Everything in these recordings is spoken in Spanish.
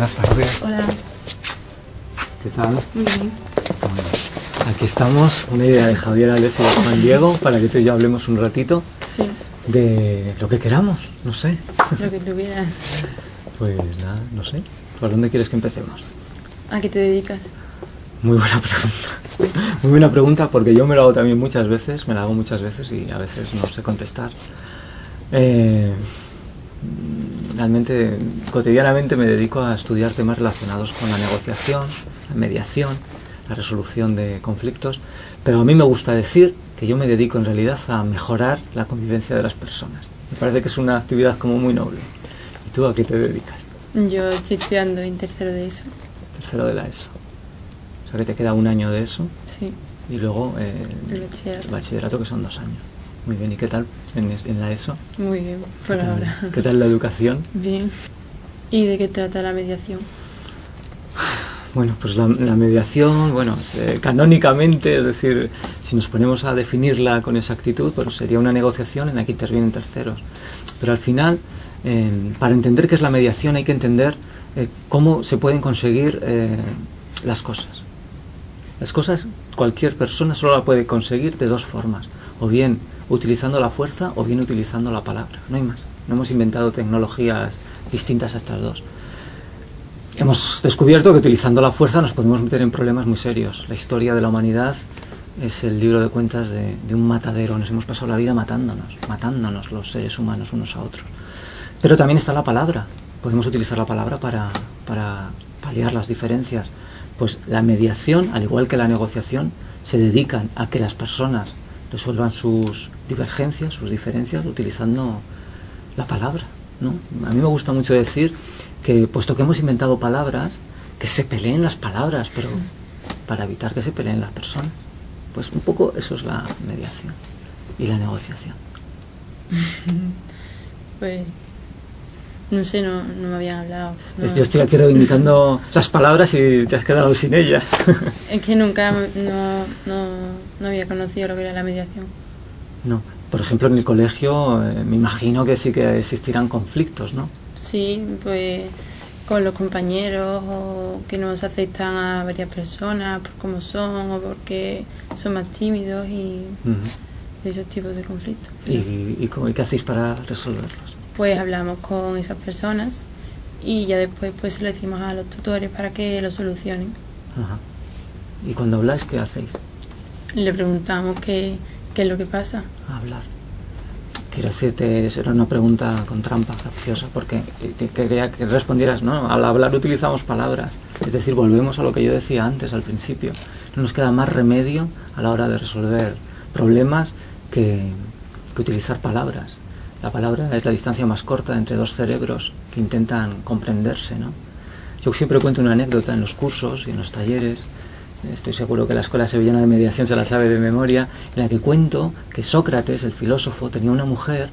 Buenas tardes. Hola. ¿Qué tal? Muy bien. Bueno, aquí estamos, una idea de Javier Ales y de Juan Diego, para que tú y yo hablemos un ratito Sí, de lo que queramos, no sé. lo que tuvieras. Pues nada, no sé. ¿Por dónde quieres que empecemos? ¿A qué te dedicas? Muy buena pregunta. Muy buena pregunta, porque yo me lo hago también muchas veces, me la hago muchas veces y a veces no sé contestar. Realmente, cotidianamente me dedico a estudiar temas relacionados con la negociación, la mediación, la resolución de conflictos, pero a mí me gusta decir que yo me dedico en realidad a mejorar la convivencia de las personas. Me parece que es una actividad como muy noble. ¿Y tú a qué te dedicas? Yo estoy estudiando en tercero de eso. Tercero de la ESO. O sea que te queda un año de eso Sí, y luego el bachillerato. el bachillerato, que son 2 años. Muy bien, ¿y qué tal en la ESO? Muy bien, por ¿Qué tal- ahora. ¿Qué tal la educación? Bien. ¿Y de qué trata la mediación? Bueno, pues la mediación, bueno, canónicamente, es decir, si nos ponemos a definirla con exactitud, pues sería una negociación en la que intervienen terceros. Pero al final, para entender qué es la mediación hay que entender cómo se pueden conseguir las cosas. Las cosas, cualquier persona solo la puede conseguir de 2 formas, o bien utilizando la fuerza o bien utilizando la palabra, no hay más. No hemos inventado tecnologías distintas a estas dos. Hemos descubierto que utilizando la fuerza nos podemos meter en problemas muy serios. La historia de la humanidad es el libro de cuentas de un matadero. Nos hemos pasado la vida matándonos los seres humanos unos a otros. Pero también está la palabra. Podemos utilizar la palabra para paliar las diferencias. Pues la mediación, al igual que la negociación, se dedican a que las personas resuelvan sus divergencias, sus diferencias, utilizando la palabra, ¿no? A mí me gusta mucho decir que, puesto que hemos inventado palabras, que se peleen las palabras, pero para evitar que se peleen las personas. Pues un poco eso es la mediación y la negociación. Pues, no sé, no me habían hablado. No. Yo estoy aquí reivindicando las palabras y te has quedado sin ellas. Es que nunca no había conocido lo que era la mediación. No, por ejemplo, en el colegio me imagino que sí que existirán conflictos, ¿no? Sí, pues con los compañeros, o que no se aceptan a varias personas por cómo son o porque son más tímidos y esos tipos de conflictos. ¿Y qué hacéis para resolverlos? Pues hablamos con esas personas y ya después pues se lo decimos a los tutores para que lo solucionen. Ajá. ¿Y cuando habláis qué hacéis? Le preguntamos qué es lo que pasa. Hablar. Quiero decirte, era una pregunta con trampa capciosa, porque quería que respondieras, ¿no? Al hablar utilizamos palabras. Es decir, volvemos a lo que yo decía antes, al principio. No nos queda más remedio a la hora de resolver problemas que utilizar palabras. La palabra es la distancia más corta entre 2 cerebros que intentan comprenderse, ¿no? Yo siempre cuento una anécdota en los cursos y en los talleres. Estoy seguro que la Escuela Sevillana de Mediación se la sabe de memoria, en la que cuento que Sócrates, el filósofo, tenía una mujer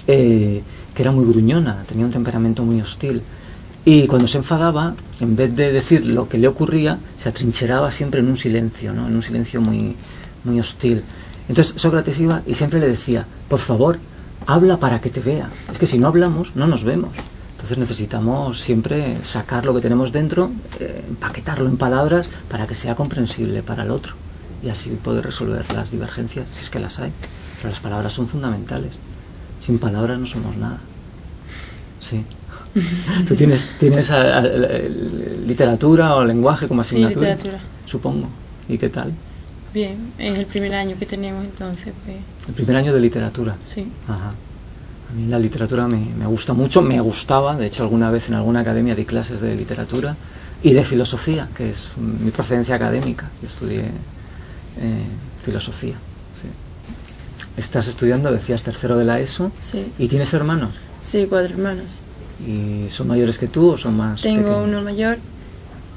que era muy gruñona, tenía un temperamento muy hostil. Y cuando se enfadaba, en vez de decir lo que le ocurría, se atrincheraba siempre en un silencio, ¿no? En un silencio muy, muy hostil. Entonces Sócrates iba y siempre le decía, por favor, habla para que te vea. Es que si no hablamos, no nos vemos. Entonces necesitamos siempre sacar lo que tenemos dentro, empaquetarlo en palabras para que sea comprensible para el otro y así poder resolver las divergencias, si es que las hay. Pero las palabras son fundamentales. Sin palabras no somos nada. Sí. ¿Tú tienes literatura o lenguaje como asignatura? Sí, literatura. Supongo. ¿Y qué tal? Bien, es el primer año que tenemos, entonces pues... El primer año de literatura. Sí. Ajá. A mí la literatura me gusta mucho, me gustaba, de hecho alguna vez en alguna academia di clases de literatura y de filosofía, que es mi procedencia académica. Yo estudié filosofía. Sí. Estás estudiando, decías, tercero de la ESO. Sí. ¿Y tienes hermanos? Sí, 4 hermanos. ¿Y son mayores que tú o son más Tengo pequeños? uno mayor,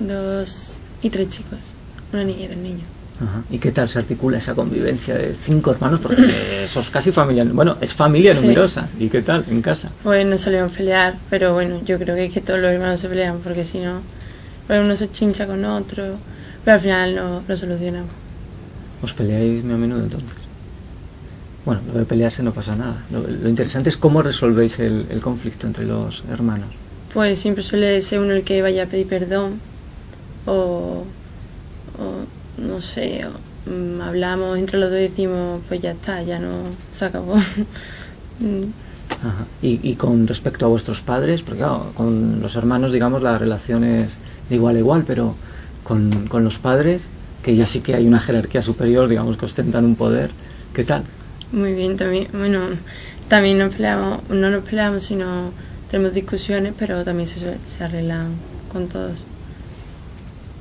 2 y 3 chicos, una niña y 2 niños. Ajá. ¿Y qué tal se articula esa convivencia de 5 hermanos? Porque sos casi familia, bueno, es familia Sí. numerosa. ¿Y qué tal en casa? Pues no solemos pelear, pero bueno, yo creo que es que todos los hermanos se pelean, porque si no, pues uno se chincha con otro, pero al final lo solucionamos. ¿Os peleáis muy a menudo entonces? Bueno, lo de pelearse no pasa nada. Lo interesante es cómo resolvéis el conflicto entre los hermanos. Pues siempre suele ser uno el que vaya a pedir perdón o no sé, hablamos entre los dos y decimos pues ya está, ya no se acabó. Ajá. Y con respecto a vuestros padres, porque claro, con los hermanos digamos la relación es de igual a igual, pero con los padres, que ya sí que hay una jerarquía superior, digamos que ostentan un poder, ¿qué tal? Muy bien, también, bueno, también nos peleamos, no nos peleamos, sino tenemos discusiones, pero también se arreglan con todos.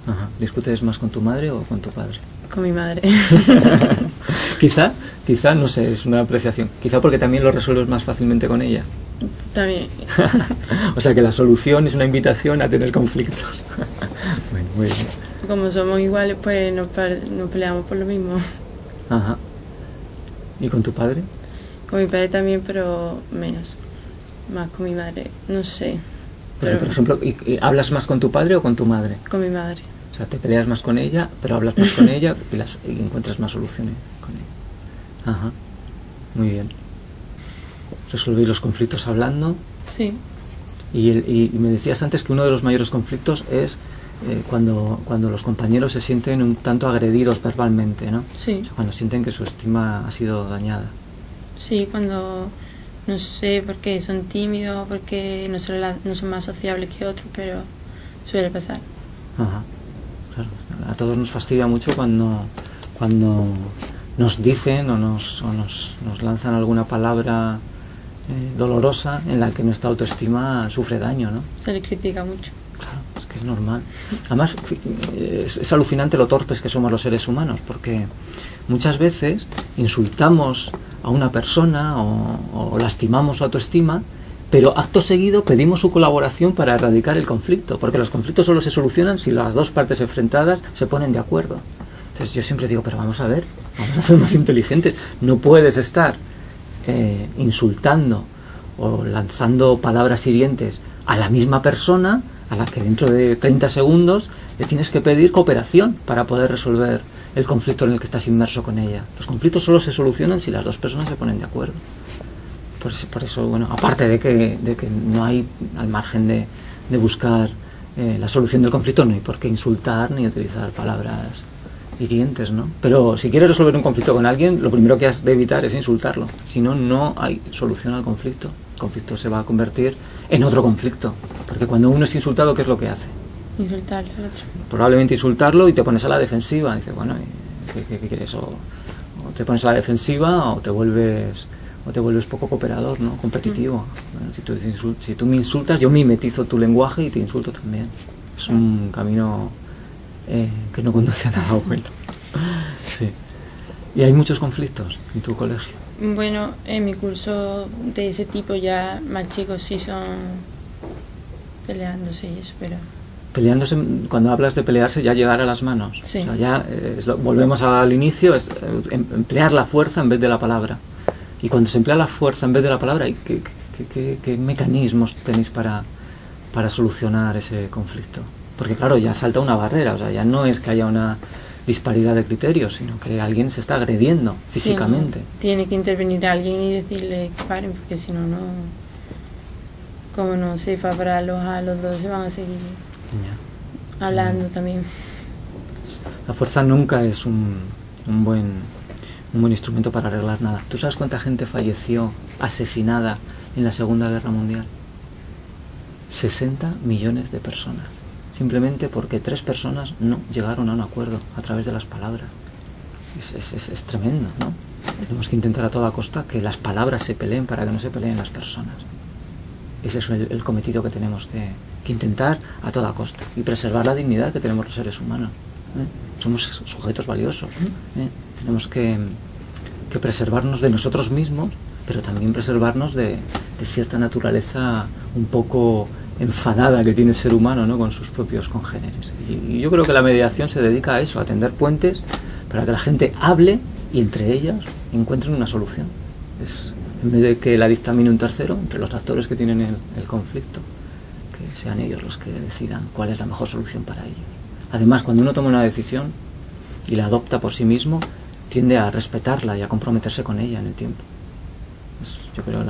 Ajá. ¿Discutes más con tu madre o con tu padre? Con mi madre. Quizá, no sé, es una apreciación. Quizá porque también lo resuelves más fácilmente con ella. También. O sea que la solución es una invitación a tener conflictos. Bueno, muy bien. Como somos iguales, pues nos peleamos por lo mismo. Ajá. ¿Y con tu padre? Con mi padre también, pero menos. Más con mi madre, no sé. Pero por ejemplo, ¿hablas más con tu padre o con tu madre? Con mi madre. O sea, te peleas más con ella, pero hablas más con ella y encuentras más soluciones con ella. Ajá. Muy bien. Resolvéis los conflictos hablando. Sí. Y me decías antes que uno de los mayores conflictos es cuando los compañeros se sienten un tanto agredidos verbalmente, ¿no? Sí. O sea, cuando sienten que su estima ha sido dañada. Sí, cuando, no sé, porque son tímidos, porque no son más sociables que otros, pero suele pasar. Ajá. Claro. A todos nos fastidia mucho cuando nos dicen o nos lanzan alguna palabra dolorosa en la que nuestra autoestima sufre daño, ¿no? Se le critica mucho. Claro, es que es normal. Además, es alucinante lo torpes que somos los seres humanos, porque muchas veces insultamos a una persona o lastimamos su autoestima, pero acto seguido pedimos su colaboración para erradicar el conflicto, porque los conflictos solo se solucionan si las dos partes enfrentadas se ponen de acuerdo. Entonces yo siempre digo, pero vamos a ver, vamos a ser más inteligentes. No puedes estar insultando o lanzando palabras hirientes a la misma persona a la que dentro de 30 segundos le tienes que pedir cooperación para poder resolver el conflicto en el que estás inmerso con ella. Los conflictos solo se solucionan si las dos personas se ponen de acuerdo. Por eso, bueno, aparte de que no hay, al margen de buscar la solución del conflicto, no hay por qué insultar ni utilizar palabras hirientes, ¿no? Pero si quieres resolver un conflicto con alguien, lo primero que has de evitar es insultarlo. Si no, no hay solución al conflicto. El conflicto se va a convertir en otro conflicto. Porque cuando uno es insultado, ¿qué es lo que hace? Insultarle al otro. Probablemente insultarlo y te pones a la defensiva. Dices, bueno, ¿qué quieres? O te pones a la defensiva o te vuelves poco cooperador, ¿no? Competitivo. Bueno, si tú me insultas, yo mimetizo tu lenguaje y te insulto también. Es un camino que no conduce a nada bueno. Sí. ¿Y hay muchos conflictos en tu colegio? Bueno, en mi curso de ese tipo ya más chicos sí son peleándose y eso, pero... Peleándose, cuando hablas de pelearse, ya llegar a las manos. Sí. O sea, ya volvemos al inicio, es emplear la fuerza en vez de la palabra. Y cuando se emplea la fuerza en vez de la palabra, ¿qué mecanismos tenéis para solucionar ese conflicto? Porque claro, ya salta una barrera, o sea, ya no es que haya una disparidad de criterios, sino que alguien se está agrediendo físicamente. Tiene que intervenir alguien y decirle que paren, porque si no, como no se favorarlos a los dos, se van a seguir hablando también. La fuerza nunca es un buen instrumento para arreglar nada. ¿Tú sabes cuánta gente falleció asesinada en la Segunda Guerra Mundial? 60 millones de personas. Simplemente porque 3 personas no llegaron a un acuerdo a través de las palabras. Es tremendo, ¿no? Tenemos que intentar a toda costa que las palabras se peleen para que no se peleen las personas. Ese es el cometido que tenemos que intentar a toda costa. Y preservar la dignidad que tenemos los seres humanos. Somos sujetos valiosos. Tenemos que preservarnos de nosotros mismos, pero también preservarnos de cierta naturaleza un poco enfadada que tiene el ser humano, ¿no? Con sus propios congéneres. Y yo creo que la mediación se dedica a eso, a tender puentes para que la gente hable y entre ellas encuentren una solución. En vez de que la dictamine un tercero, entre los actores que tienen el conflicto, que sean ellos los que decidan cuál es la mejor solución para ellos. Además, cuando uno toma una decisión y la adopta por sí mismo, tiende a respetarla y a comprometerse con ella en el tiempo. Es, yo creo,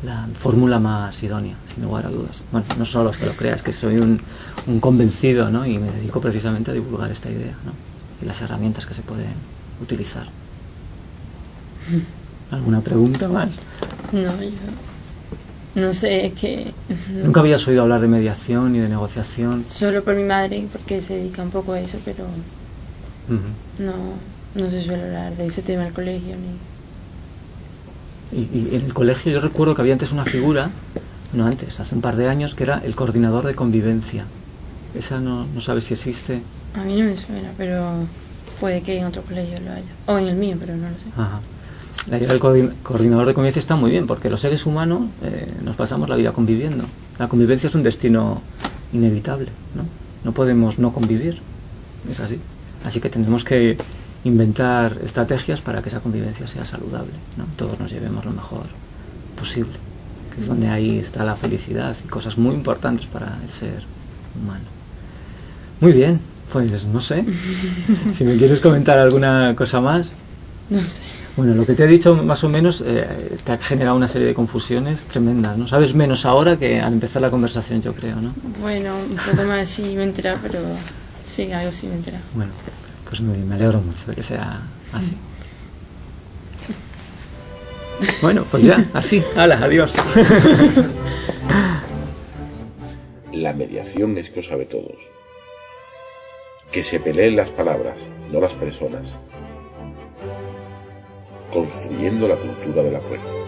la fórmula más idónea, sin lugar a dudas. Bueno, no solo es que lo crea, es que soy un convencido, ¿no? Y me dedico precisamente a divulgar esta idea, ¿no? Y las herramientas que se pueden utilizar. ¿Alguna pregunta más? No, yo no sé, es que... ¿Nunca habías oído hablar de mediación y de negociación? Solo por mi madre, porque se dedica un poco a eso, pero no se suele hablar de ese tema en el colegio. Y en el colegio yo recuerdo que había antes una figura, no antes, hace un par de años, que era el coordinador de convivencia. Esa no sabes si existe. A mí no me suena, pero puede que en otro colegio lo haya. O en el mío, pero no lo sé. Ajá. La idea del coordinador de convivencia está muy bien, porque los seres humanos nos pasamos la vida conviviendo. La convivencia es un destino inevitable, ¿no? No podemos no convivir, es así. Así que tendremos que inventar estrategias para que esa convivencia sea saludable, ¿no? Todos nos llevemos lo mejor posible, que es donde ahí está la felicidad y cosas muy importantes para el ser humano. Muy bien, pues no sé, si me quieres comentar alguna cosa más. No sé. Bueno, lo que te he dicho más o menos te ha generado una serie de confusiones tremendas, ¿no? Sabes menos ahora que al empezar la conversación, yo creo, ¿no? Bueno, un poco más sí me he enterado, pero sí, algo sí me he enterado. Bueno, pues muy bien, me alegro mucho de que sea así. Bueno, pues ya, así, hala, adiós. La mediación es cosa de todos. Que se peleen las palabras, no las personas. Construyendo la cultura del acuerdo.